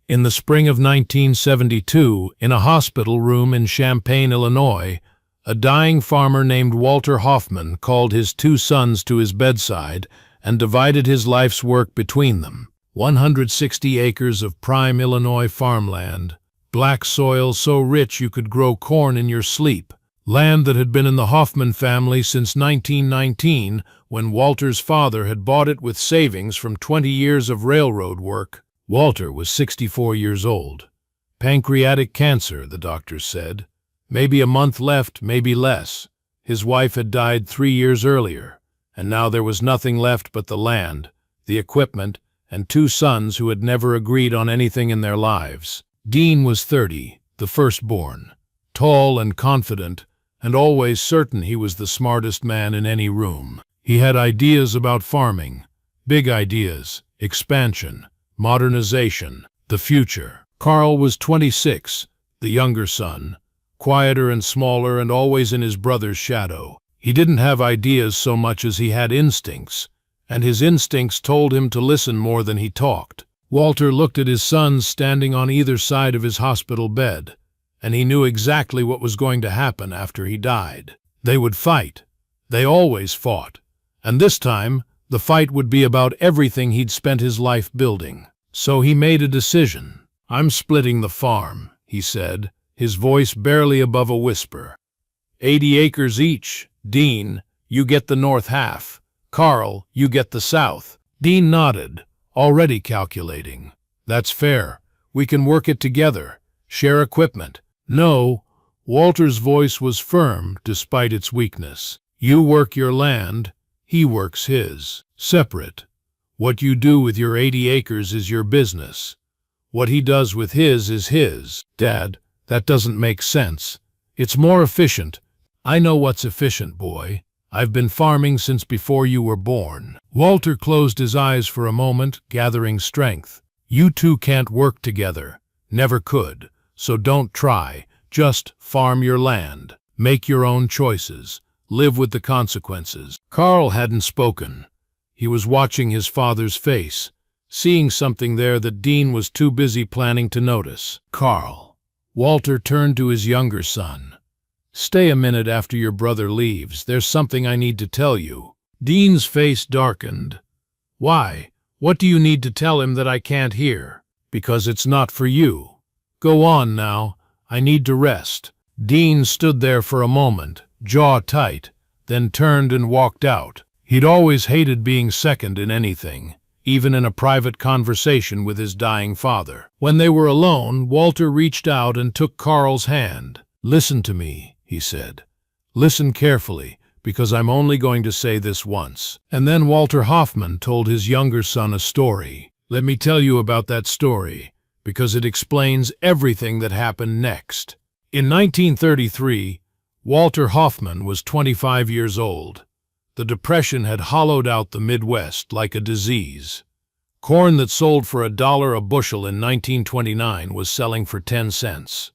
In the spring of 1972, in a hospital room in Champaign, Illinois, a dying farmer named Walter Hoffman called his two sons to his bedside and divided his life's work between them. 160 acres of prime Illinois farmland, black soil so rich you could grow corn in your sleep, land that had been in the Hoffman family since 1919, when Walter's father had bought it with savings from 20 years of railroad work. Walter was 64 years old. Pancreatic cancer, the doctors said. Maybe a month left, maybe less. His wife had died 3 years earlier, and now there was nothing left but the land, the equipment, and two sons who had never agreed on anything in their lives. Dean was 30, the firstborn, tall and confident, and always certain he was the smartest man in any room. He had ideas about farming, big ideas, expansion, modernization, the future. Carl was 26, the younger son, quieter and smaller and always in his brother's shadow. He didn't have ideas so much as he had instincts, and his instincts told him to listen more than he talked. Walter looked at his sons standing on either side of his hospital bed, and he knew exactly what was going to happen after he died. They would fight. They always fought. And this time, the fight would be about everything he'd spent his life building. So he made a decision. "I'm splitting the farm," he said, his voice barely above a whisper. 80 acres each. Dean, you get the north half. Carl, you get the south. Dean nodded, already calculating. "That's fair. We can work it together. Share equipment." "No." Walter's voice was firm despite its weakness. "You work your land, he works his. Separate. What you do with your 80 acres is your business. What he does with his is his." "Dad, that doesn't make sense. It's more efficient." "I know what's efficient, boy. I've been farming since before you were born." Walter closed his eyes for a moment, gathering strength. "You two can't work together. Never could. So don't try. Just farm your land. Make your own choices. Live with the consequences." Carl hadn't spoken. He was watching his father's face, seeing something there that Dean was too busy planning to notice. "Carl." Walter turned to his younger son. "Stay a minute after your brother leaves. There's something I need to tell you." Dean's face darkened. "Why? What do you need to tell him that I can't hear?" "Because it's not for you. Go on now. I need to rest." Dean stood there for a moment, jaw tight, then turned and walked out. He'd always hated being second in anything, even in a private conversation with his dying father. When they were alone, Walter reached out and took Carl's hand. "Listen to me," he said. "Listen carefully, because I'm only going to say this once." And then Walter Hoffman told his younger son a story. Let me tell you about that story, because it explains everything that happened next. In 1933, Walter Hoffman was 25 years old. The Depression had hollowed out the Midwest like a disease. Corn that sold for $1 a bushel in 1929 was selling for 10 cents.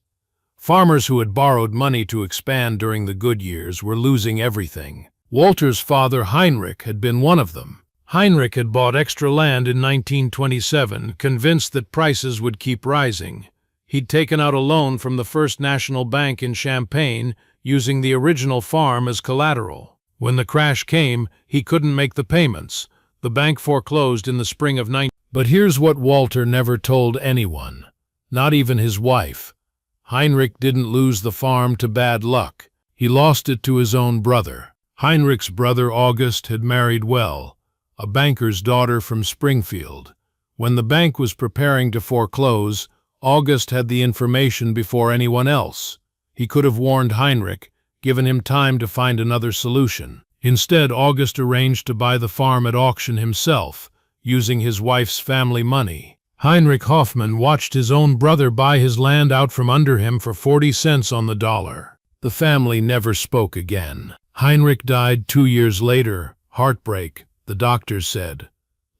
Farmers who had borrowed money to expand during the good years were losing everything. Walter's father, Heinrich, had been one of them. Heinrich had bought extra land in 1927, convinced that prices would keep rising. He'd taken out a loan from the First National Bank in Champaign, using the original farm as collateral. When the crash came, he couldn't make the payments. The bank foreclosed in the spring of 19... But here's what Walter never told anyone, not even his wife. Heinrich didn't lose the farm to bad luck. He lost it to his own brother. Heinrich's brother, August, had married well, a banker's daughter from Springfield. When the bank was preparing to foreclose, August had the information before anyone else. He could have warned Heinrich, given him time to find another solution. Instead, August arranged to buy the farm at auction himself, using his wife's family money. Heinrich Hoffman watched his own brother buy his land out from under him for 40 cents on the dollar. The family never spoke again. Heinrich died 2 years later. Heartbreak, the doctors said.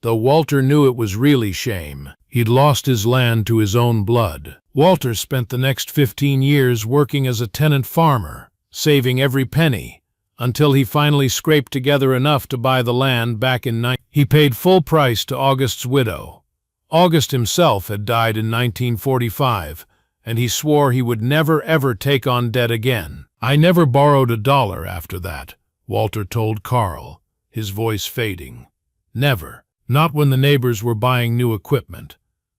Though Walter knew it was really shame. He'd lost his land to his own blood. Walter spent the next 15 years working as a tenant farmer, saving every penny, until he finally scraped together enough to buy the land back in 19... He paid full price to August's widow. August himself had died in 1945, and he swore he would never ever take on debt again. "I never borrowed a dollar after that," Walter told Carl, his voice fading. "Never. Not when the neighbors were buying new equipment.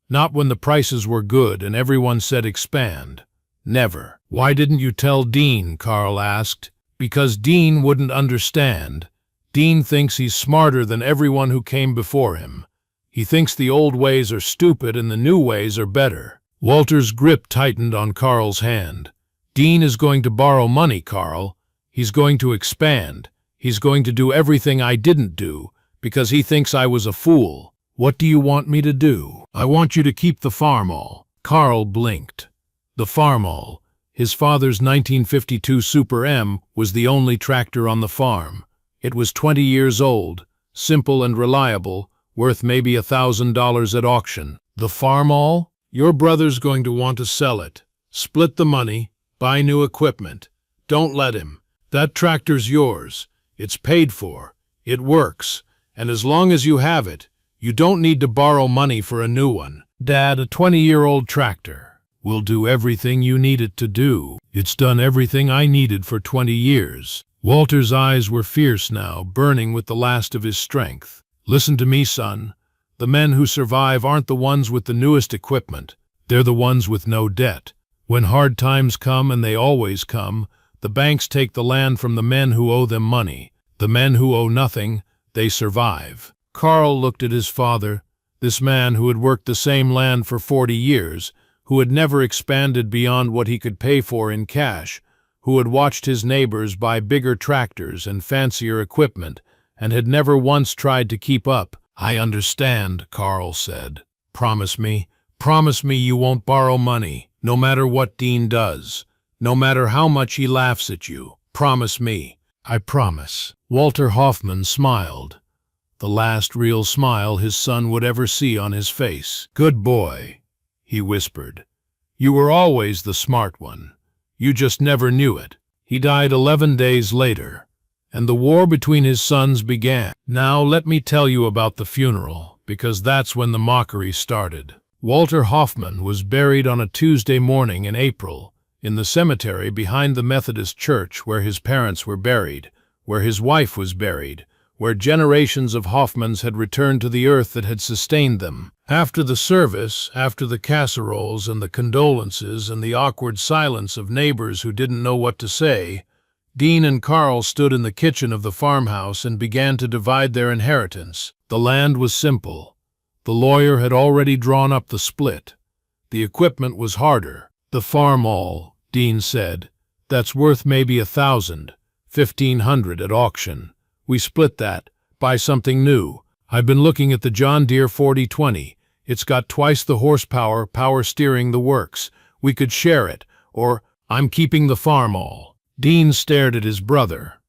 Not when the prices were good and everyone said expand. Never." "Why didn't you tell Dean?" Carl asked. "Because Dean wouldn't understand. Dean thinks he's smarter than everyone who came before him. He thinks the old ways are stupid and the new ways are better." Walter's grip tightened on Carl's hand. "Dean is going to borrow money, Carl. He's going to expand. He's going to do everything I didn't do, because he thinks I was a fool." "What do you want me to do?" "I want you to keep the Farmall." Carl blinked. The Farmall, his father's 1952 Super M, was the only tractor on the farm. It was 20 years old, simple and reliable, worth maybe $1,000 at auction. "The Farmall? Your brother's going to want to sell it. Split the money, buy new equipment. Don't let him. That tractor's yours. It's paid for. It works. And as long as you have it, you don't need to borrow money for a new one." "Dad, a 20-year-old tractor will do everything you need it to do. It's done everything I needed for 20 years. Walter's eyes were fierce now, burning with the last of his strength. "Listen to me, son. The men who survive aren't the ones with the newest equipment. They're the ones with no debt. When hard times come, and they always come, the banks take the land from the men who owe them money. The men who owe nothing, they survive." Carl looked at his father, this man who had worked the same land for 40 years, who had never expanded beyond what he could pay for in cash, who had watched his neighbors buy bigger tractors and fancier equipment, and had never once tried to keep up. "I understand," Carl said. Promise me you won't borrow money, no matter what Dean does, no matter how much he laughs at you. Promise me." "I promise." Walter Hoffman smiled, the last real smile his son would ever see on his face. "Good boy," he whispered. "You were always the smart one. You just never knew it." He died 11 days later, and the war between his sons began. Now let me tell you about the funeral, because that's when the mockery started. Walter Hoffman was buried on a Tuesday morning in April, in the cemetery behind the Methodist church where his parents were buried, where his wife was buried, where generations of Hoffmans had returned to the earth that had sustained them. After the service, after the casseroles and the condolences and the awkward silence of neighbors who didn't know what to say, Dean and Carl stood in the kitchen of the farmhouse and began to divide their inheritance. The land was simple. The lawyer had already drawn up the split. The equipment was harder. "The Farmall," Dean said, "that's worth maybe $1,000, $1,500 at auction. We split that, buy something new. I've been looking at the John Deere 4020. It's got twice the horsepower, power steering, the works. We could share it, or I'm keeping the Farmall." Dean stared at his brother.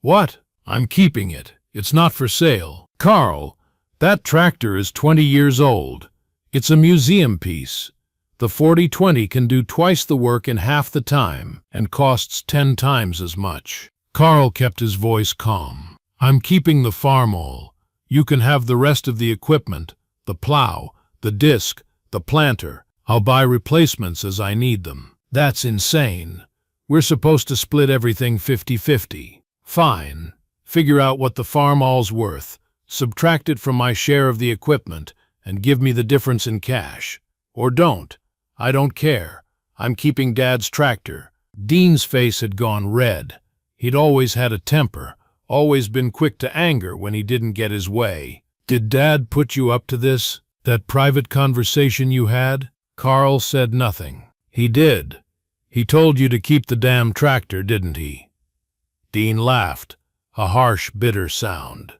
"What? I'm keeping it. It's not for sale." "Carl, that tractor is 20 years old. It's a museum piece. The 4020 can do twice the work in half the time and costs 10 times as much." Carl kept his voice calm. "I'm keeping the Farmall. You can have the rest of the equipment, the plow, the disc, the planter. I'll buy replacements as I need them." "That's insane. We're supposed to split everything 50-50. "Fine. Figure out what the Farmall's worth, subtract it from my share of the equipment, and give me the difference in cash. Or don't. I don't care. I'm keeping Dad's tractor." Dean's face had gone red. He'd always had a temper, always been quick to anger when he didn't get his way. "Did Dad put you up to this? That private conversation you had?" Carl said nothing. "He did. He told you to keep the damn tractor, didn't he?" Dean laughed, a harsh, bitter sound.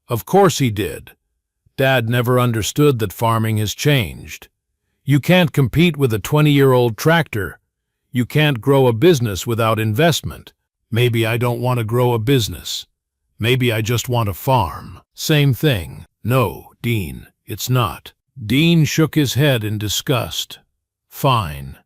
"Of course he did. Dad never understood that farming has changed. You can't compete with a 20-year-old tractor. You can't grow a business without investment. Maybe I don't want to grow a business. Maybe I just want to farm. Same thing." "No, Dean, it's not." Dean shook his head in disgust. "Fine.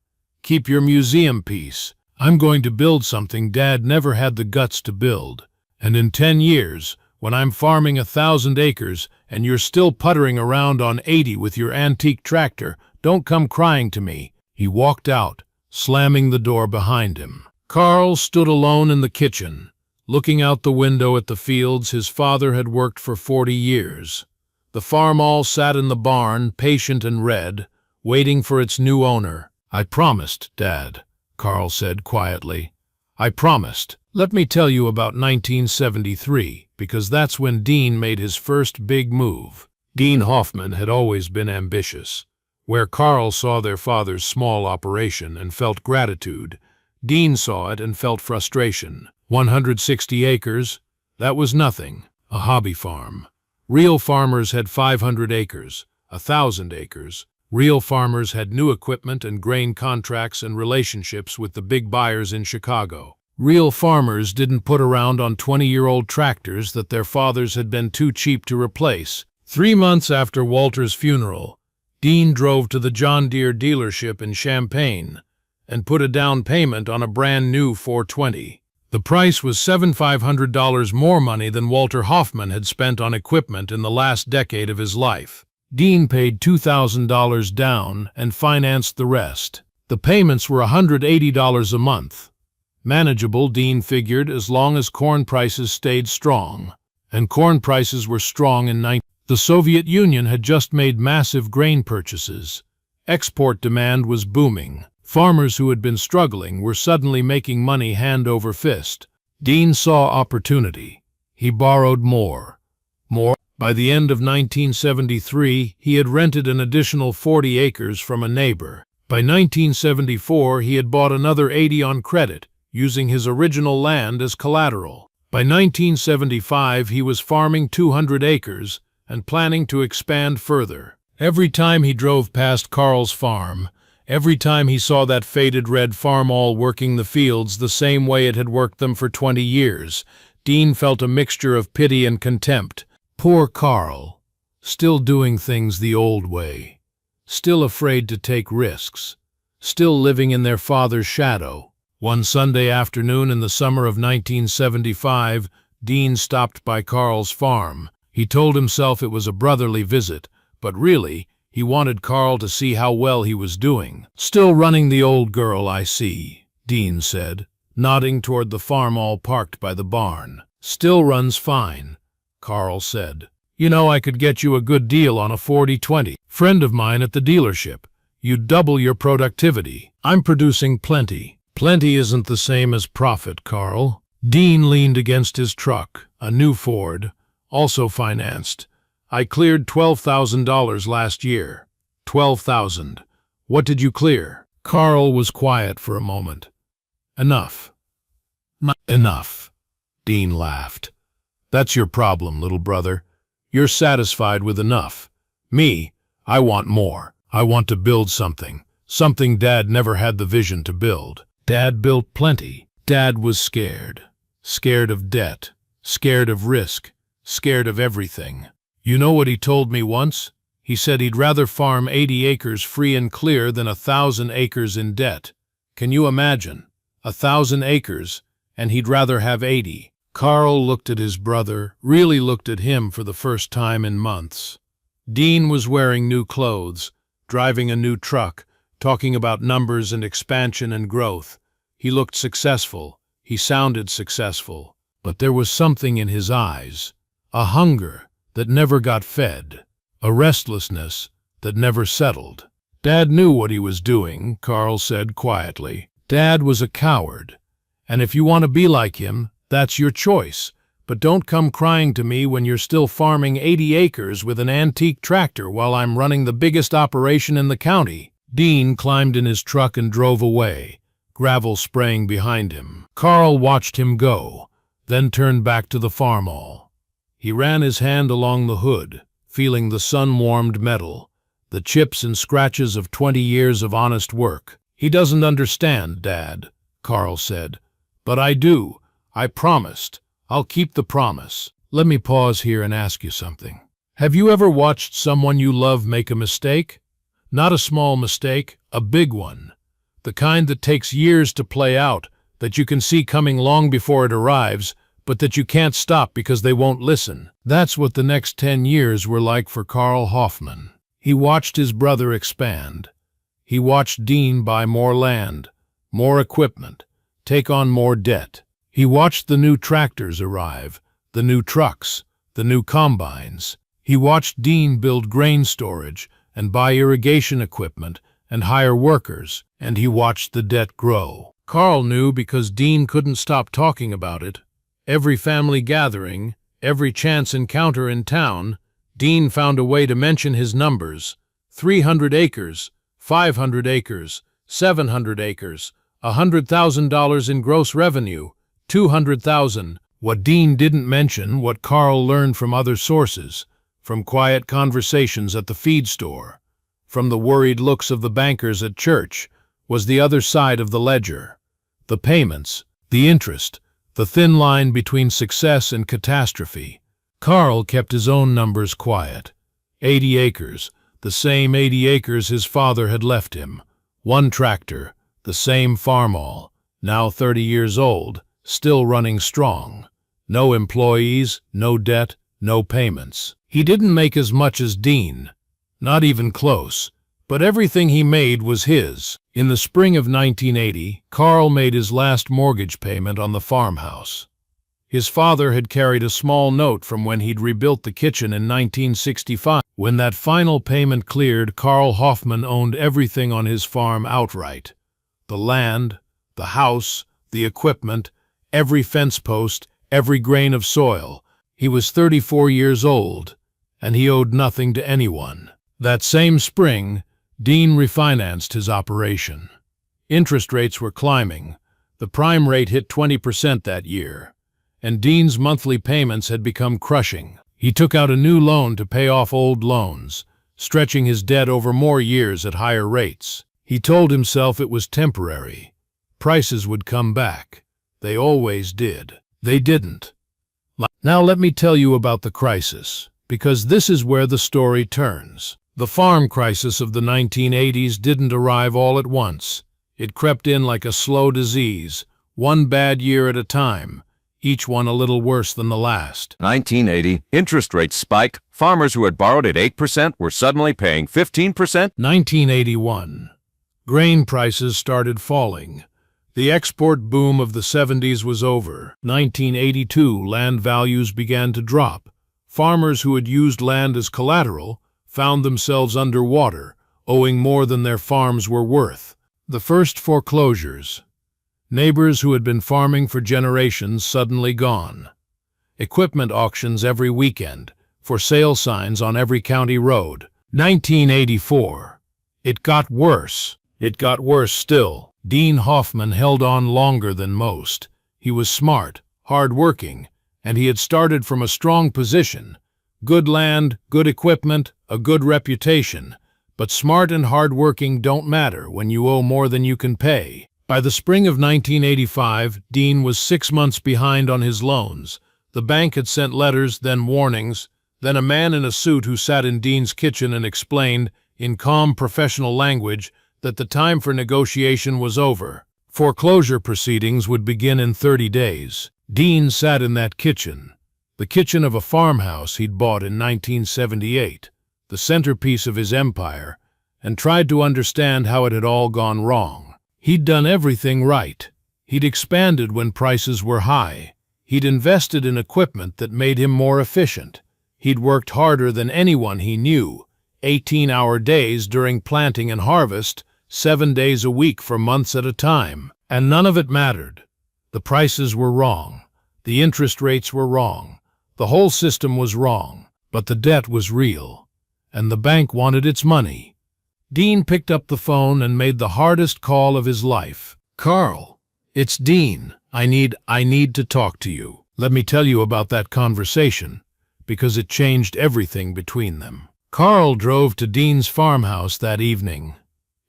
Keep your museum piece. I'm going to build something Dad never had the guts to build. And in 10 years, when I'm farming 1,000 acres and you're still puttering around on 80 with your antique tractor, don't come crying to me." He walked out, slamming the door behind him. Carl stood alone in the kitchen, looking out the window at the fields his father had worked for 40 years. The Farmall sat in the barn, patient and red, waiting for its new owner. "I promised, Dad," Carl said quietly. "I promised. Let me tell you about 1973, because that's when Dean made his first big move." Dean Hoffman had always been ambitious. Where Carl saw their father's small operation and felt gratitude, Dean saw it and felt frustration. 160 acres, that was nothing, a hobby farm. Real farmers had 500 acres, 1,000 acres. Real farmers had new equipment and grain contracts and relationships with the big buyers in Chicago. Real farmers didn't put around on 20-year-old tractors that their fathers had been too cheap to replace. 3 months after Walter's funeral, Dean drove to the John Deere dealership in Champaign and put a down payment on a brand new 420. The price was $7,500 more money than Walter Hoffman had spent on equipment in the last decade of his life. Dean paid $2,000 down and financed the rest. The payments were $180 a month. Manageable, Dean figured, as long as corn prices stayed strong. And corn prices were strong in 19... The Soviet Union had just made massive grain purchases. Export demand was booming. Farmers who had been struggling were suddenly making money hand over fist. Dean saw opportunity. He borrowed more. By the end of 1973, he had rented an additional 40 acres from a neighbor. By 1974, he had bought another 80 on credit, using his original land as collateral. By 1975, he was farming 200 acres and planning to expand further. Every time he drove past Carl's farm, every time he saw that faded red Farmall working the fields the same way it had worked them for 20 years, Dean felt a mixture of pity and contempt. Poor Carl, still doing things the old way, still afraid to take risks, still living in their father's shadow. One Sunday afternoon in the summer of 1975, Dean stopped by Carl's farm. He told himself it was a brotherly visit, but really, he wanted Carl to see how well he was doing. "Still running the old girl, I see," Dean said, nodding toward the Farmall parked by the barn. "Still runs fine," Carl said. "You know, I could get you a good deal on a 40-20. Friend of mine at the dealership. You'd double your productivity. I'm producing plenty." "Plenty isn't the same as profit, Carl." Dean leaned against his truck, a new Ford, also financed. "I cleared $12,000 last year." $12,000. What did you clear?" Carl was quiet for a moment. "Enough." "Enough," Dean laughed. "That's your problem, little brother. You're satisfied with enough. Me, I want more. I want to build something. Something Dad never had the vision to build. Dad built plenty. Dad was scared. Scared of debt. Scared of risk. Scared of everything. You know what he told me once? He said he'd rather farm 80 acres free and clear than 1,000 acres in debt. Can you imagine? 1,000 acres, and he'd rather have 80. Carl looked at his brother, really looked at him for the first time in months. Dean was wearing new clothes, driving a new truck, talking about numbers and expansion and growth. He looked successful. He sounded successful. But there was something in his eyes, a hunger that never got fed, a restlessness that never settled. Dad knew what he was doing, Carl said quietly. Dad was a coward. And if you want to be like him, that's your choice. But don't come crying to me when you're still farming 80 acres with an antique tractor while I'm running the biggest operation in the county. Dean climbed in his truck and drove away, gravel spraying behind him. Carl watched him go, then turned back to the Farmall. He ran his hand along the hood, feeling the sun-warmed metal, the chips and scratches of 20 years of honest work. "He doesn't understand, Dad," Carl said. "But I do. I promised. I'll keep the promise." Let me pause here and ask you something. Have you ever watched someone you love make a mistake? Not a small mistake, a big one. The kind that takes years to play out, that you can see coming long before it arrives, but that you can't stop because they won't listen. That's what the next 10 years were like for Carl Hoffman. He watched his brother expand. He watched Dean buy more land, more equipment, take on more debt. He watched the new tractors arrive, the new trucks, the new combines. He watched Dean build grain storage and buy irrigation equipment and hire workers, and he watched the debt grow. Carl knew because Dean couldn't stop talking about it. Every family gathering, every chance encounter in town, Dean found a way to mention his numbers. 300 acres, 500 acres, 700 acres, $100,000 in gross revenue, 200,000. What Dean didn't mention, what Carl learned from other sources, from quiet conversations at the feed store, from the worried looks of the bankers at church, was the other side of the ledger. The payments, the interest, the thin line between success and catastrophe. Carl kept his own numbers quiet. 80 acres, the same 80 acres his father had left him. One tractor, the same Farmall, now 30 years old, still running strong. No employees, no debt, no payments. He didn't make as much as Dean, not even close, but everything he made was his. In the spring of 1980, Carl made his last mortgage payment on the farmhouse. His father had carried a small note from when he'd rebuilt the kitchen in 1965. When that final payment cleared, Carl Hoffman owned everything on his farm outright. The land, the house, the equipment, every fence post, every grain of soil. He was 34 years old, and he owed nothing to anyone. That same spring, Dean refinanced his operation. Interest rates were climbing. The prime rate hit 20% that year, and Dean's monthly payments had become crushing. He took out a new loan to pay off old loans, stretching his debt over more years at higher rates. He told himself it was temporary. Prices would come back. They always did. They didn't. Now let me tell you about the crisis, because this is where the story turns. The farm crisis of the 1980s didn't arrive all at once. It crept in like a slow disease, one bad year at a time, each one a little worse than the last. 1980, interest rates spiked. Farmers who had borrowed at 8% were suddenly paying 15%. 1981. Grain prices started falling. The export boom of the 70s was over. 1982, land values began to drop. Farmers who had used land as collateral found themselves underwater, owing more than their farms were worth. The first foreclosures. Neighbors who had been farming for generations suddenly gone. Equipment auctions every weekend, for sale signs on every county road. 1984. It got worse. It got worse still. Dean Hoffman held on longer than most. He was smart, hard-working, and he had started from a strong position. Good land, good equipment, a good reputation. But smart and hard-working don't matter when you owe more than you can pay. By the spring of 1985, Dean was 6 months behind on his loans. The bank had sent letters, then warnings. Then a man in a suit who sat in Dean's kitchen and explained, in calm professional language, that the time for negotiation was over. Foreclosure proceedings would begin in 30 days. Dean sat in that kitchen, the kitchen of a farmhouse he'd bought in 1978, the centerpiece of his empire, and tried to understand how it had all gone wrong. He'd done everything right. He'd expanded when prices were high. He'd invested in equipment that made him more efficient. He'd worked harder than anyone he knew, 18-hour days during planting and harvest, 7 days a week for months at a time. And none of it mattered. The prices were wrong. The interest rates were wrong. The whole system was wrong. But the debt was real. And the bank wanted its money. Dean picked up the phone and made the hardest call of his life. "Carl, it's Dean. I need to talk to you. Let me tell you about that conversation, because it changed everything between them." Carl drove to Dean's farmhouse that evening.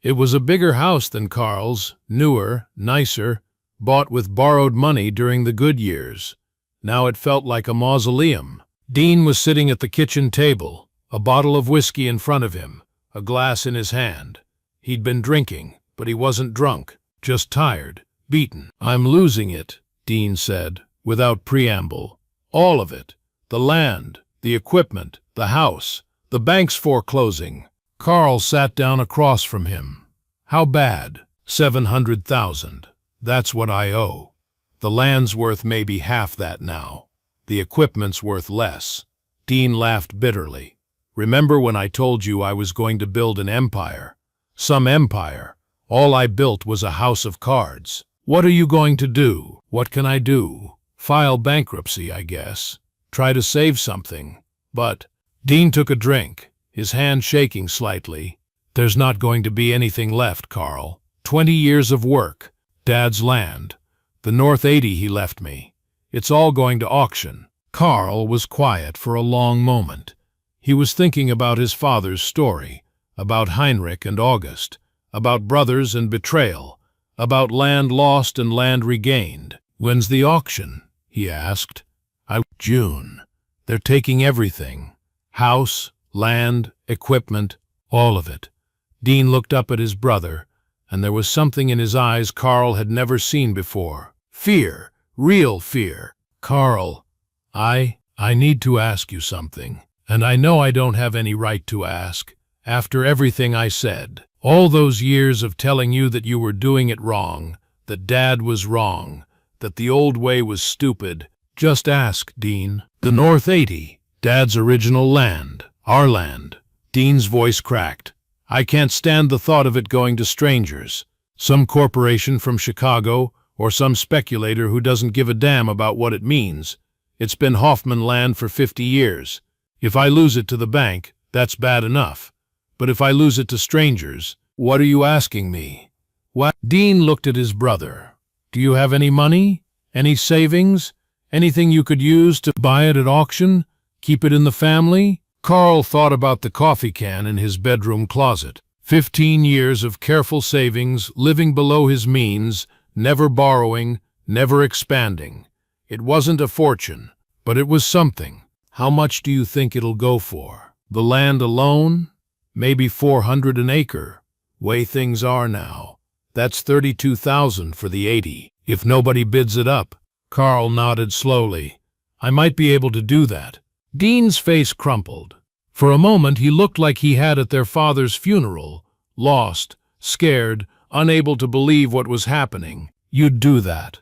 It was a bigger house than Carl's, newer, nicer, bought with borrowed money during the good years. Now it felt like a mausoleum. Dean was sitting at the kitchen table, a bottle of whiskey in front of him, a glass in his hand. He'd been drinking, but he wasn't drunk, just tired, beaten. "I'm losing it," Dean said, without preamble. All of it. The land, the equipment, the house, the bank's foreclosing. Carl sat down across from him. How bad? 700,000. That's what I owe. The land's worth maybe half that now. The equipment's worth less. Dean laughed bitterly. Remember when I told you I was going to build an empire? Some empire. All I built was a house of cards. What are you going to do? What can I do? File bankruptcy, I guess. Try to save something. But Dean took a drink, his hand shaking slightly. There's not going to be anything left, Carl. 20 years of work. Dad's land. The North 80 he left me. It's all going to auction. Carl was quiet for a long moment. He was thinking about his father's story, about Heinrich and August, about brothers and betrayal, about land lost and land regained. When's the auction? He asked. June. They're taking everything. House, land, equipment, all of it. Dean looked up at his brother, and there was something in his eyes Carl had never seen before. Fear, real fear. Carl, I need to ask you something, and I know I don't have any right to ask. After everything I said, all those years of telling you that you were doing it wrong, that Dad was wrong, that the old way was stupid, just ask, Dean. The North 80, Dad's original land, our land. Dean's voice cracked. I can't stand the thought of it going to strangers. Some corporation from Chicago, or some speculator who doesn't give a damn about what it means. It's been Hoffman land for 50 years. If I lose it to the bank, that's bad enough. But if I lose it to strangers, what are you asking me? What? Dean looked at his brother. Do you have any money? Any savings? Anything you could use to buy it at auction? Keep it in the family? Carl thought about the coffee can in his bedroom closet. 15 years of careful savings, living below his means, never borrowing, never expanding. It wasn't a fortune, but it was something. How much do you think it'll go for? The land alone? Maybe 400 an acre. Way things are now. That's 32,000 for the 80, if nobody bids it up. Carl nodded slowly. I might be able to do that. Dean's face crumpled. For a moment he looked like he had at their father's funeral, lost, scared, unable to believe what was happening. You'd do that?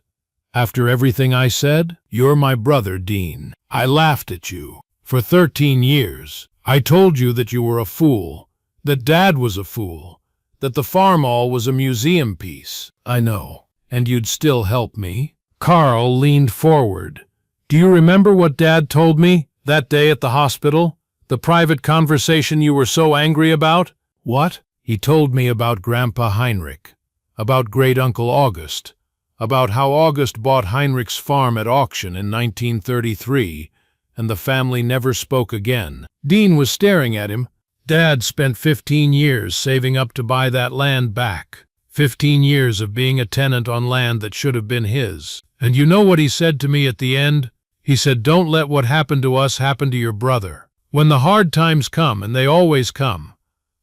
After everything I said? You're my brother, Dean. I laughed at you. For 13 years. I told you that you were a fool, that Dad was a fool, that the Farmall was a museum piece. I know. And you'd still help me? Carl leaned forward. Do you remember what Dad told me that day at the hospital? The private conversation you were so angry about? What? He told me about Grandpa Heinrich, about great-uncle August, about how August bought Heinrich's farm at auction in 1933, and the family never spoke again. Dean was staring at him. Dad spent 15 years saving up to buy that land back. 15 years of being a tenant on land that should have been his. And you know what he said to me at the end? He said, don't let what happened to us happen to your brother. When the hard times come, and they always come,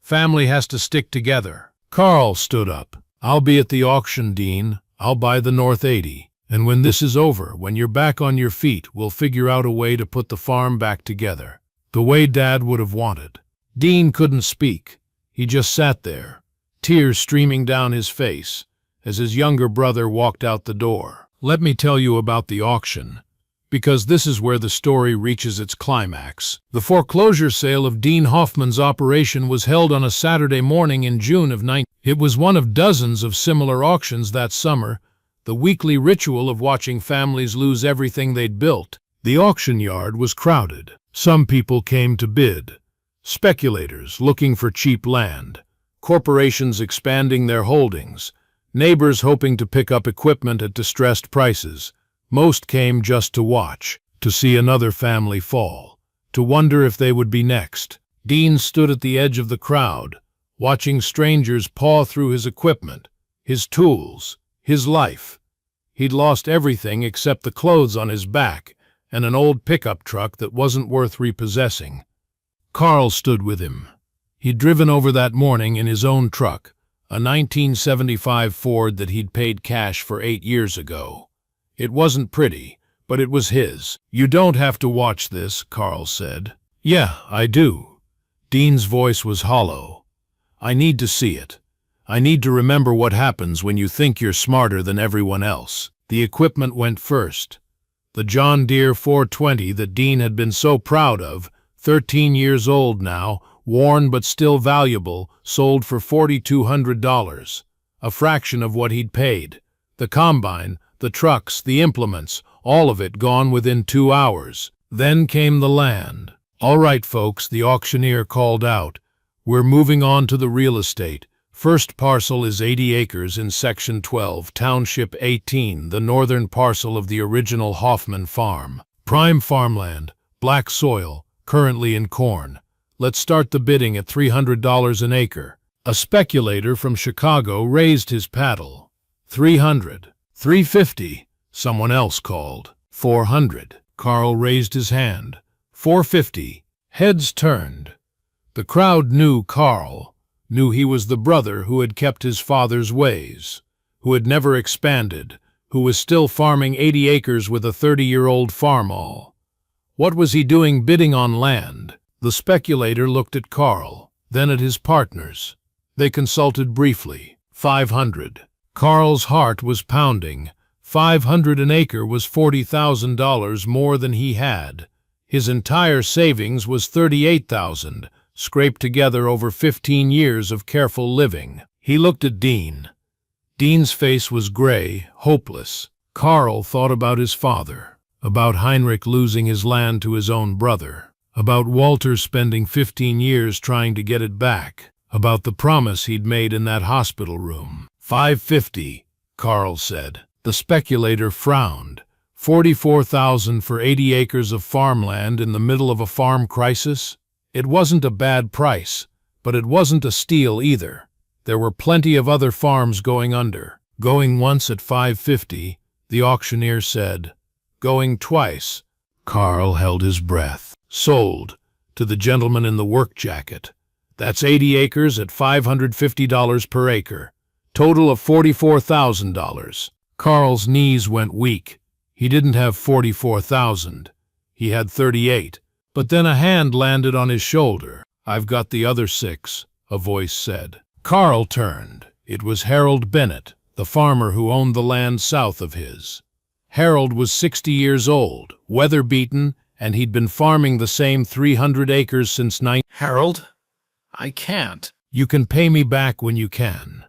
family has to stick together. Carl stood up. I'll be at the auction, Dean. I'll buy the North 80. And when this is over, when you're back on your feet, we'll figure out a way to put the farm back together. The way Dad would have wanted. Dean couldn't speak. He just sat there, tears streaming down his face, as his younger brother walked out the door. Let me tell you about the auction, because this is where the story reaches its climax. The foreclosure sale of Dean Hoffman's operation was held on a Saturday morning in June of 19. It was one of dozens of similar auctions that summer, the weekly ritual of watching families lose everything they'd built. The auction yard was crowded. Some people came to bid. Speculators looking for cheap land. Corporations expanding their holdings. Neighbors hoping to pick up equipment at distressed prices. Most came just to watch, to see another family fall, to wonder if they would be next. Dean stood at the edge of the crowd, watching strangers paw through his equipment, his tools, his life. He'd lost everything except the clothes on his back and an old pickup truck that wasn't worth repossessing. Carl stood with him. He'd driven over that morning in his own truck, a 1975 Ford that he'd paid cash for 8 years ago. It wasn't pretty, but it was his. "You don't have to watch this," Carl said. "Yeah, I do." Dean's voice was hollow. "I need to see it. I need to remember what happens when you think you're smarter than everyone else." The equipment went first. The John Deere 420 that Dean had been so proud of, 13 years old now, worn but still valuable, sold for $4,200, a fraction of what he'd paid. The combine, the trucks, the implements, all of it gone within 2 hours. Then came the land. "All right, folks," the auctioneer called out. "We're moving on to the real estate. First parcel is 80 acres in Section 12, Township 18, the northern parcel of the original Hoffman farm. Prime farmland, black soil, currently in corn. Let's start the bidding at $300 an acre." A speculator from Chicago raised his paddle. "300. $350. Someone else called. $400. Carl raised his hand. $450. Heads turned. The crowd knew Carl, knew he was the brother who had kept his father's ways, who had never expanded, who was still farming 80 acres with a 30-year-old Farmall. What was he doing bidding on land? The speculator looked at Carl, then at his partners. They consulted briefly. 500. Carl's heart was pounding. 500 an acre was $40,000 more than he had. His entire savings was $38,000, scraped together over 15 years of careful living. He looked at Dean. Dean's face was gray, hopeless. Carl thought about his father, about Heinrich losing his land to his own brother, about Walter spending 15 years trying to get it back, about the promise he'd made in that hospital room. $550, Carl said. The speculator frowned. $44,000 for 80 acres of farmland in the middle of a farm crisis? It wasn't a bad price, but it wasn't a steal either. There were plenty of other farms going under. Going once at $550, the auctioneer said. Going twice. Carl held his breath. Sold, to the gentleman in the work jacket. That's 80 acres at $550 per acre. Total of $44,000. Carl's knees went weak. He didn't have 44,000. He had 38. But then a hand landed on his shoulder. I've got the other 6, a voice said. Carl turned. It was Harold Bennett, the farmer who owned the land south of his. Harold was 60 years old, weather-beaten, and he'd been farming the same 300 acres since Harold, I can't. You can pay me back when you can.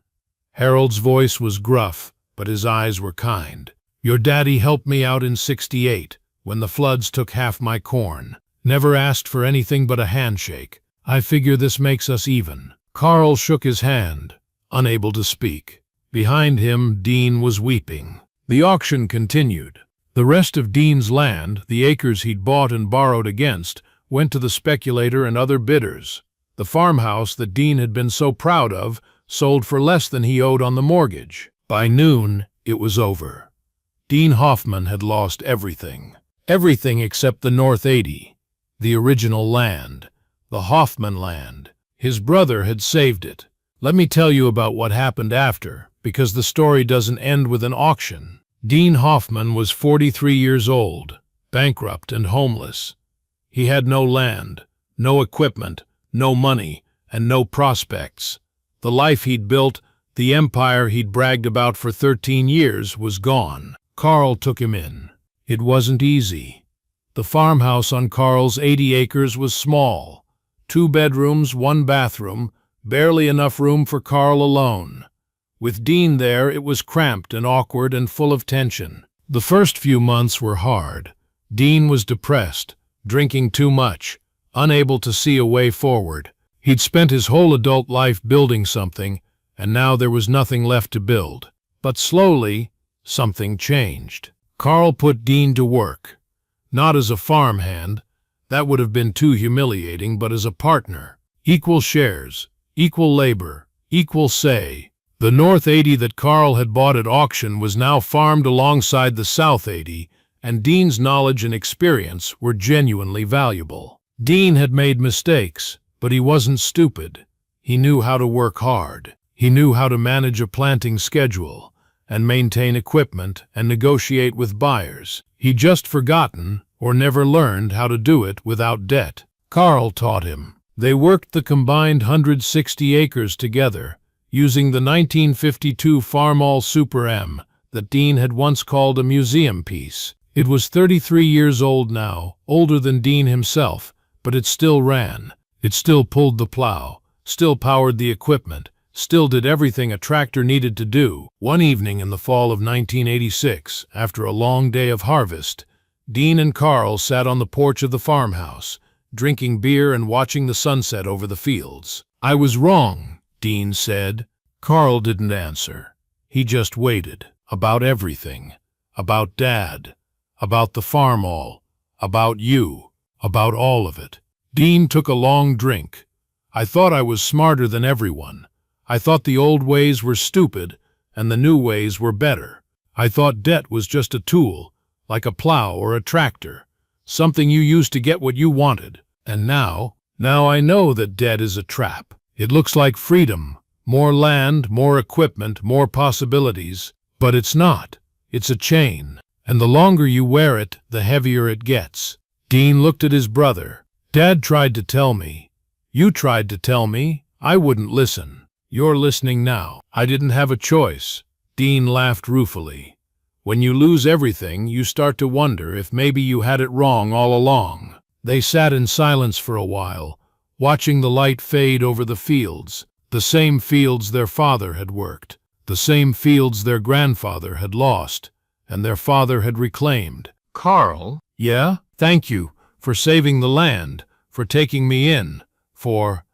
Harold's voice was gruff, but his eyes were kind. Your daddy helped me out in '68, when the floods took half my corn. Never asked for anything but a handshake. I figure this makes us even. Carl shook his hand, unable to speak. Behind him, Dean was weeping. The auction continued. The rest of Dean's land, the acres he'd bought and borrowed against, went to the speculator and other bidders. The farmhouse that Dean had been so proud of sold for less than he owed on the mortgage. By noon, it was over. Dean Hoffman had lost everything. Everything except the North 80, the original land, the Hoffman land. His brother had saved it. Let me tell you about what happened after, because the story doesn't end with an auction. Dean Hoffman was 43 years old, bankrupt and homeless. He had no land, no equipment, no money, and no prospects. The life he'd built, the empire he'd bragged about for 13 years, was gone. Carl took him in. It wasn't easy. The farmhouse on Carl's 80 acres was small. 2 bedrooms, 1 bathroom, barely enough room for Carl alone. With Dean there, it was cramped and awkward and full of tension. The first few months were hard. Dean was depressed, drinking too much, unable to see a way forward. He'd spent his whole adult life building something, and now there was nothing left to build. But slowly, something changed. Carl put Dean to work. Not as a farmhand, that would have been too humiliating, but as a partner. Equal shares, equal labor, equal say. The North 80 that Carl had bought at auction was now farmed alongside the South 80, and Dean's knowledge and experience were genuinely valuable. Dean had made mistakes, but he wasn't stupid. He knew how to work hard. He knew how to manage a planting schedule, and maintain equipment and negotiate with buyers. He'd just forgotten or never learned how to do it without debt. Carl taught him. They worked the combined 160 acres together, using the 1952 Farmall Super M that Dean had once called a museum piece. It was 33 years old now, older than Dean himself, but it still ran. It still pulled the plow, still powered the equipment, still did everything a tractor needed to do. One evening in the fall of 1986, after a long day of harvest, Dean and Carl sat on the porch of the farmhouse, drinking beer and watching the sunset over the fields. "I was wrong," Dean said. Carl didn't answer. He just waited. About everything. About Dad. About the Farmall. About you. About all of it. Dean took a long drink. "I thought I was smarter than everyone. I thought the old ways were stupid and the new ways were better. I thought debt was just a tool, like a plow or a tractor, something you used to get what you wanted. And now I know that debt is a trap. It looks like freedom, more land, more equipment, more possibilities, but it's not. It's a chain, and the longer you wear it, the heavier it gets." Dean looked at his brother. "Dad tried to tell me. You tried to tell me. I wouldn't listen. You're listening now. I didn't have a choice." Dean laughed ruefully. "When you lose everything, you start to wonder if maybe you had it wrong all along." They sat in silence for a while, watching the light fade over the fields, the same fields their father had worked, the same fields their grandfather had lost, and their father had reclaimed. "Carl?" "Yeah? Thank you for saving the land, for taking me in, for—"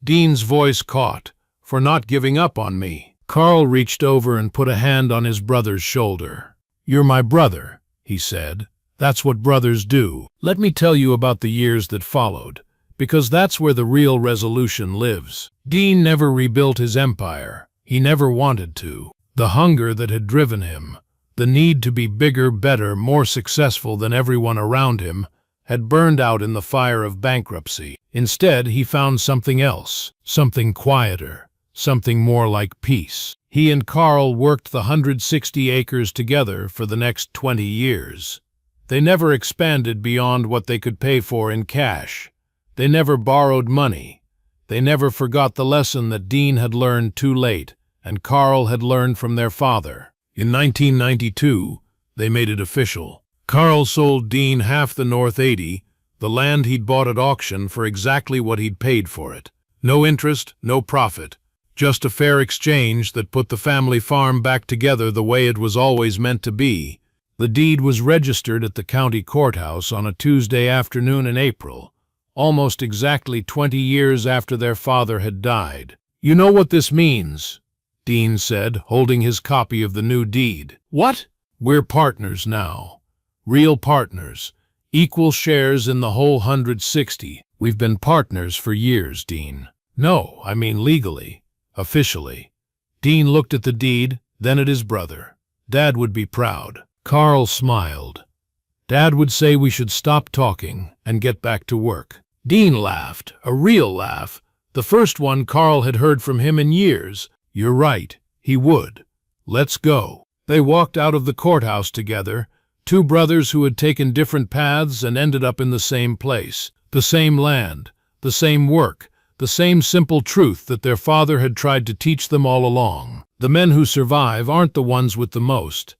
Dean's voice caught, "for not giving up on me." Carl reached over and put a hand on his brother's shoulder. "You're my brother," he said. "That's what brothers do. Let me tell you about the years that followed, because that's where the real resolution lives." Dean never rebuilt his empire. He never wanted to. The hunger that had driven him, the need to be bigger, better, more successful than everyone around him, had burned out in the fire of bankruptcy. Instead, he found something else, something quieter, something more like peace. He and Carl worked the 160 acres together for the next 20 years. They never expanded beyond what they could pay for in cash. They never borrowed money. They never forgot the lesson that Dean had learned too late and Carl had learned from their father. In 1992, they made it official. Carl sold Dean half the North 80, the land he'd bought at auction, for exactly what he'd paid for it. No interest, no profit, just a fair exchange that put the family farm back together the way it was always meant to be. The deed was registered at the county courthouse on a Tuesday afternoon in April, almost exactly 20 years after their father had died. "You know what this means?" Dean said, holding his copy of the new deed. "What?" "We're partners now. Real partners. Equal shares in the whole 160. We've been partners for years, Dean." "No, I mean legally, officially." Dean looked at the deed, then at his brother. "Dad would be proud." Carl smiled. "Dad would say we should stop talking and get back to work." Dean laughed, a real laugh, the first one Carl had heard from him in years. "You're right, he would. Let's go." They walked out of the courthouse together, two brothers who had taken different paths and ended up in the same place, the same land, the same work, the same simple truth that their father had tried to teach them all along. The men who survive aren't the ones with the most.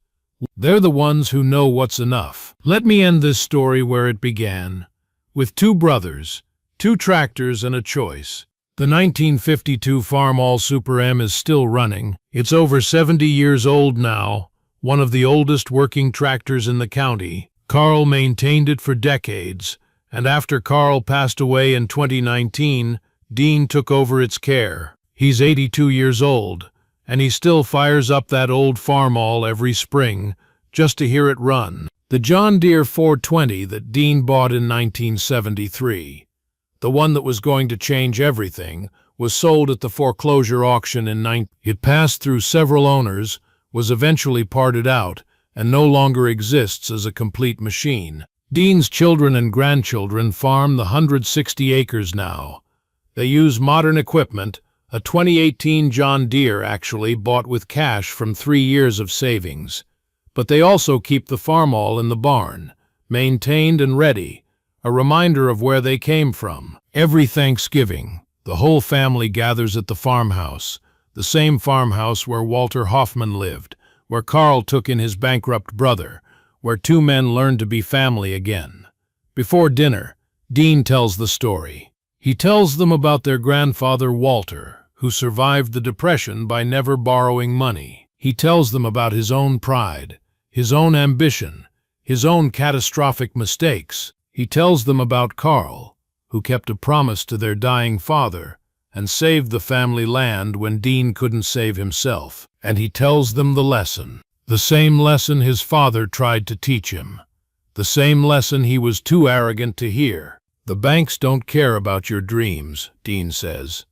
They're the ones who know what's enough. Let me end this story where it began, with two brothers, two tractors, and a choice. The 1952 Farmall Super M is still running. It's over 70 years old now, one of the oldest working tractors in the county. Carl maintained it for decades, and after Carl passed away in 2019, Dean took over its care. He's 82 years old, and he still fires up that old Farmall every spring just to hear it run. The John Deere 420 that Dean bought in 1973, the one that was going to change everything, was sold at the foreclosure auction in It passed through several owners, was eventually parted out, and no longer exists as a complete machine. Dean's children and grandchildren farm the 160 acres now. They use modern equipment, A 2018 John Deere actually bought with cash from 3 years of savings. But they also keep the Farmall in the barn, maintained and ready, a reminder of where they came from. Every Thanksgiving, the whole family gathers at the farmhouse, the same farmhouse where Walter Hoffman lived, where Carl took in his bankrupt brother, where two men learned to be family again. Before dinner, Dean tells the story. He tells them about their grandfather Walter, who survived the Depression by never borrowing money. He tells them about his own pride, his own ambition, his own catastrophic mistakes. He tells them about Carl, who kept a promise to their dying father and saved the family land when Dean couldn't save himself. And he tells them the lesson. The same lesson his father tried to teach him. The same lesson he was too arrogant to hear. The banks don't care about your dreams, Dean says.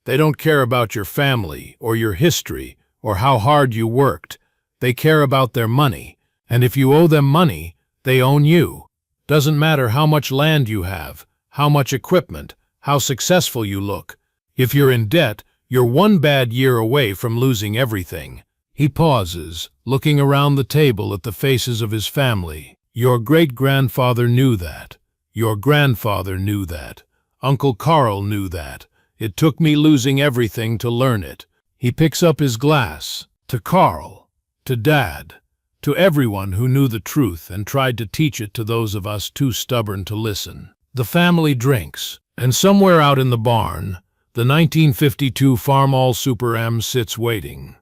They don't care about your family or your history or how hard you worked. They care about their money. And if you owe them money, they own you. Doesn't matter how much land you have, how much equipment, how successful you look. If you're in debt, you're one bad year away from losing everything. He pauses, looking around the table at the faces of his family. Your great-grandfather knew that. Your grandfather knew that. Uncle Carl knew that. It took me losing everything to learn it. He picks up his glass. To Carl, to Dad, to everyone who knew the truth and tried to teach it to those of us too stubborn to listen. The family drinks, and somewhere out in the barn, the 1952 Farmall Super M sits waiting.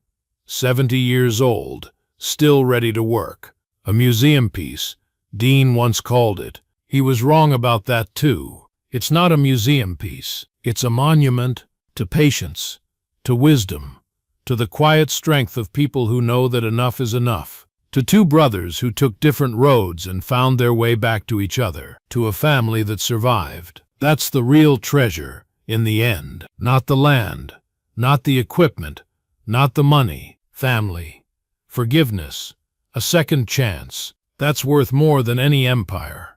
70 years old, still ready to work. A museum piece, Dean once called it. He was wrong about that too. It's not a museum piece. It's a monument to patience, to wisdom, to the quiet strength of people who know that enough is enough, to two brothers who took different roads and found their way back to each other, to a family that survived. That's the real treasure in the end. Not the land, not the equipment, not the money. Family, forgiveness, a second chance. That's worth more than any empire.